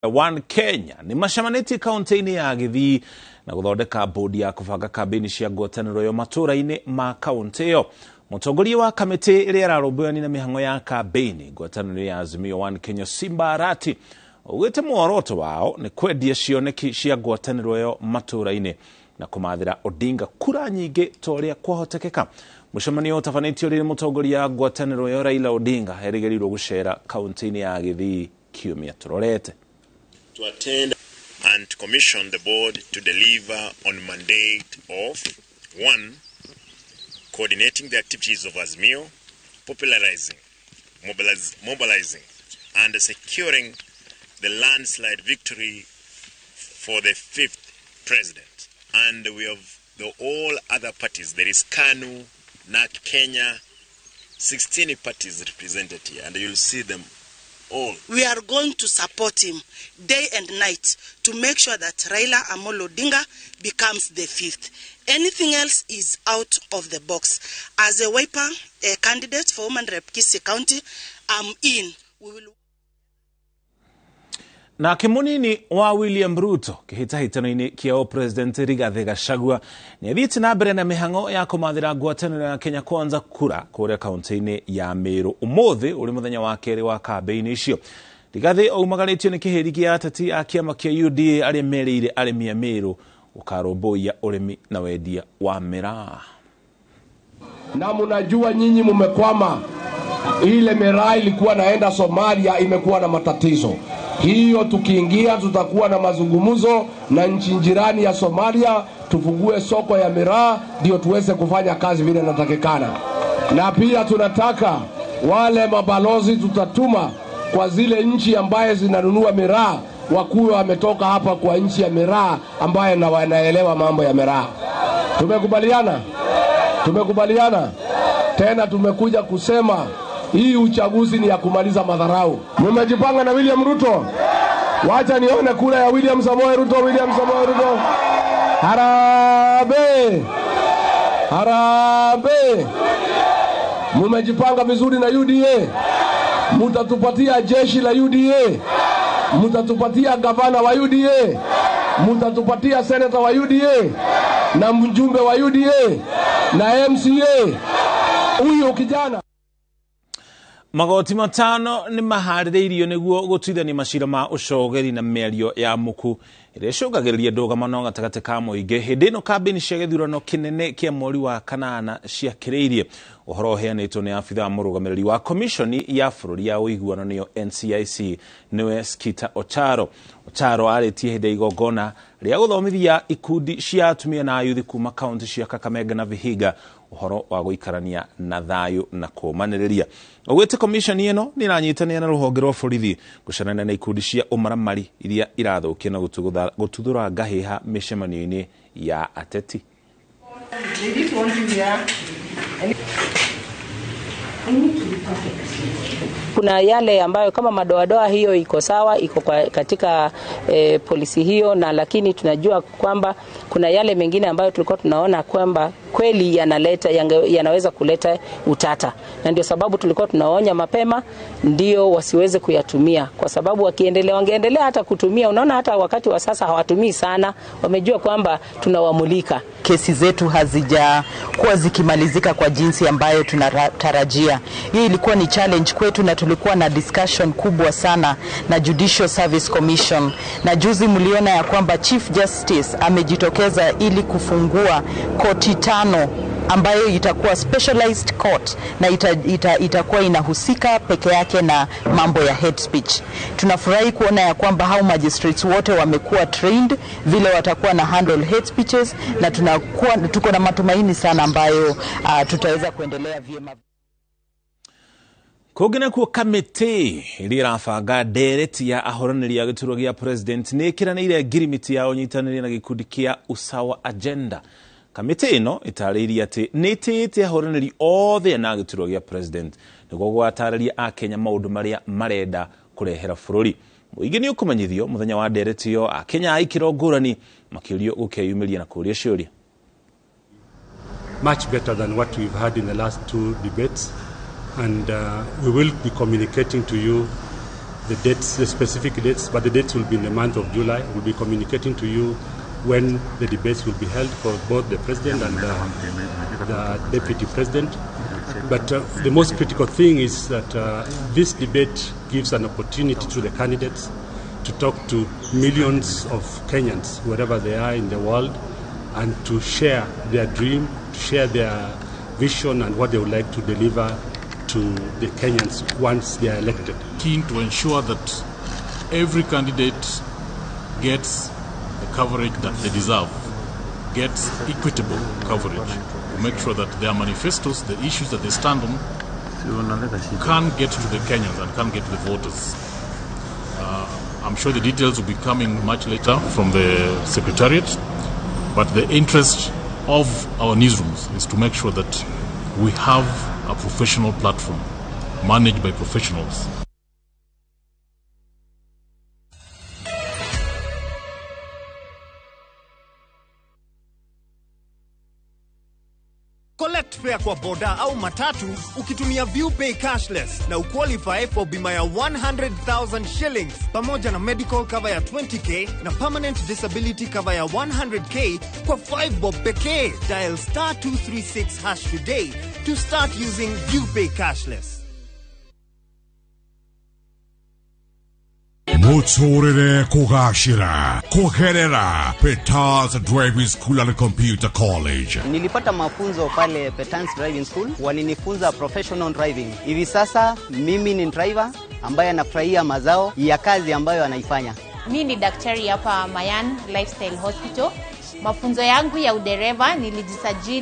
One Kenya ni mashamaniti kaunti-ini ya Githii na guthondeka bodi ya kubanga kambeni cia ngwatanĩro yo matũra-ini ma kaunti iyo. Mũtongoria wa kamĩtĩ ĩrĩa ĩrarũmbũyania na mĩhang'o ya kambeni ngwatanĩro ya Azimio One Kenya Simba Arati augĩte muoroto wao ni kwendia cioneki cia ngwatanĩro yo matũra-ini na kũmathĩra Odinga kura nyingĩ ta ũrĩa kwahotekeka. Mũcemanio ũtabanĩtio rĩrĩ mũtongoria wa ngwatanĩro yo Raila Odinga erĩgĩrĩirwo gũcera kaunti-ini ya Githii kiumia tũrorete. To attend and to commission the board to deliver on mandate of 1. Coordinating the activities of Azimio, popularizing, mobilizing and securing the landslide victory for the 5th president. And we have all other parties. There is KANU, NAK Kenya, 16 parties represented here, and you'll see them all. We are going to support him day and night to make sure that Raila Amolo Odinga becomes the 5th. Anything else is out of the box. As a Wiper candidate for Women Rep Kisii County, I'm in. We will... Na kimunini wa William Ruto kihitahitano-ini kia President Rigathi Gachagua ni athiĩte na mbere na mĩhang'o ya kũmathĩra ngwatanĩro ya Kenya Kwanza kura kũrĩa kaunti-ini ya Meru. Ũmũthĩ ũrĩ mũthenya wa kerĩ wa kambeni icio. Rigathi aumaganĩtio nĩ kĩhĩri gĩa ateti a kĩama kĩa UDA arĩa merĩire arĩmi a Meru gũkarũmbũiya ũrĩmi na wendia wa miraa. Na mnajua nyinyi mumekwama, ile miraa ilikuwa naenda Somalia imekuwa na matatizo. Hiyo tukiingia tutakuwa na mazungumzo na nchi jirani ya Somalia, tufungue soko ya miraa ndio tuweze kufanya kazi vile inatakikana. Na pia tunataka wale mabalozi tutatuma kwa zile nchi ambaye zinanunua miraa wakuwe wametoka hapa kwa nchi ya miraa ambaye na wanaelewa mambo ya miraa. Tumekubaliana? Tumekubaliana? Tena tumekuja kusema hii uchaguzi ni ya kumaliza madharau. Mmejipanga na William Ruto? Wacha nione kura ya William Samoei Ruto. William Samoei Ruto. Harambee! Harambee! Mmejipanga vizuri na UDA? Mutatupatia jeshi la UDA? Mutatupatia gavana wa UDA? Mutatupatia senator wa UDA? Na mjumbe wa UDA? Na MCA? Huyo kijana Magoti matano ni maharĩrĩirio nĩguo gũtuithania macira ma ũcogeri na mĩario ya mũku ĩrĩa ĩcũngagĩrĩria ndũgamano gatagatĩ ka mũingĩ. Hĩndĩ ĩno kambeni cia gĩthurano kĩnene kĩa mweri wa kanana ciakĩrĩirie. Ũhoro ũheanĩtwo nĩ abitha mũrũgamĩrĩri wa komishoni ya bũrũri ya ũiguano nĩyo NCIC nĩwe Skita Ocharo. Ocharo arĩtie hĩndĩ ya igongona rĩa gũthomithia ikundi cia atumia na ayuthi kuma kaunti cia Kakamega na Vihiga ũhoro wa gũikarania na thayũ na kũmanĩrĩria. Ũgwĩte komishoni ĩno nĩ ĩranyitanĩra na rũhonge rwa borithi gũcarana na ikundi cia ũmaramari iria irathũkia na gũtuthũra ngahĩha mĩcemanio-inĩ ya ateti. Kuna yale ambayo kama madoadoa hiyo iko sawa, iko katika polisi hiyo, na lakini tunajua kwamba kuna yale mengine ambayo tulikuwa tunaona kwamba kweli yanaweza kuleta utata, na ndio sababu tulikuwa tunaonya mapema ndio wasiweze kuyatumia, kwa sababu wangeendelea hata kutumia. Unaona hata wakati wa sasa hawatumii sana, wamejua kwamba tunawamulika. Kesi zetu hazijakuwa zikimalizika kwa jinsi ambayo tunatarajia. Hii ilikuwa ni challenge kwetu, na tulikuwa na discussion kubwa sana na Judicial Service Commission, na juzi mliona ya kwamba Chief Justice amejitokeza ili kufungua koti 5 ambayo itakuwa specialized court na itakuwa inahusika peke yake na mambo ya hate speech. Tunafurahi kuona ya kwamba hao magistrates wote wamekuwa trained vile watakuwa na handle hate speeches, na tuko na matumaini sana ambayo tutaweza kuendelea vyema. Kũngĩna kuo kamĩtĩ ĩrĩa ĩrabanga ndereti ya ahoranĩri ya gĩturwa gĩa president nĩ ĩkĩranĩire ngirimiti ya ũnyitanĩri na gĩkundi kĩa Usawa Agenda. Kamĩtĩ ĩno ĩtarĩirie atĩ nĩ ĩtĩĩte ahoranĩri othe na gĩturwa gĩa president nĩguo gũtarĩria Akenya maũndũ marĩa marenda kũrehera bũrũri. Mũingĩ nĩ ũkũmenyithio mũthenya wa ndereti ĩyo, Akenya a ikĩro ngũrani makĩũrio gũkeyumĩria na kũũria ciũria. Much better than what we've had in the last 2 debates, and we will be communicating to you the dates, the specific dates, but the dates will be in the month of July. We'll be communicating to you when the debates will be held for both the president and the deputy president. But the most critical thing is that this debate gives an opportunity to the candidates to talk to millions of Kenyans, wherever they are in the world, and to share their dream, to share their vision and what they would like to deliver to the Kenyans once they are elected. Keen to ensure that every candidate gets the coverage that they deserve, gets equitable coverage, to make sure that their manifestos, the issues that they stand on, can get to the Kenyans and can get to the voters. I'm sure the details will be coming much later from the Secretariat, but the interest of our newsrooms is to make sure that we have a professional platform managed by professionals. Collect fare kwa boda au matatu ukitumia ViewPay cashless na uqualify for bima ya 100,000 shillings pamoja na medical cover ya 20k na permanent disability cover ya 100k kwa 5 bob pekee. Dial *236# today to start using ViewPay cashless. Muturire kugashira kuherera Petans Driving School and Computer College. Nilipata mafunzo pale Petans Driving School, walinifunza professional driving. Hivi sasa mimi ni driver ambaye anafurahia mazao ya kazi ambayo anaifanya. Mimi ni daktari hapa Mayan Lifestyle Hospital. Mafunzo yangu ya udereva nilijisajili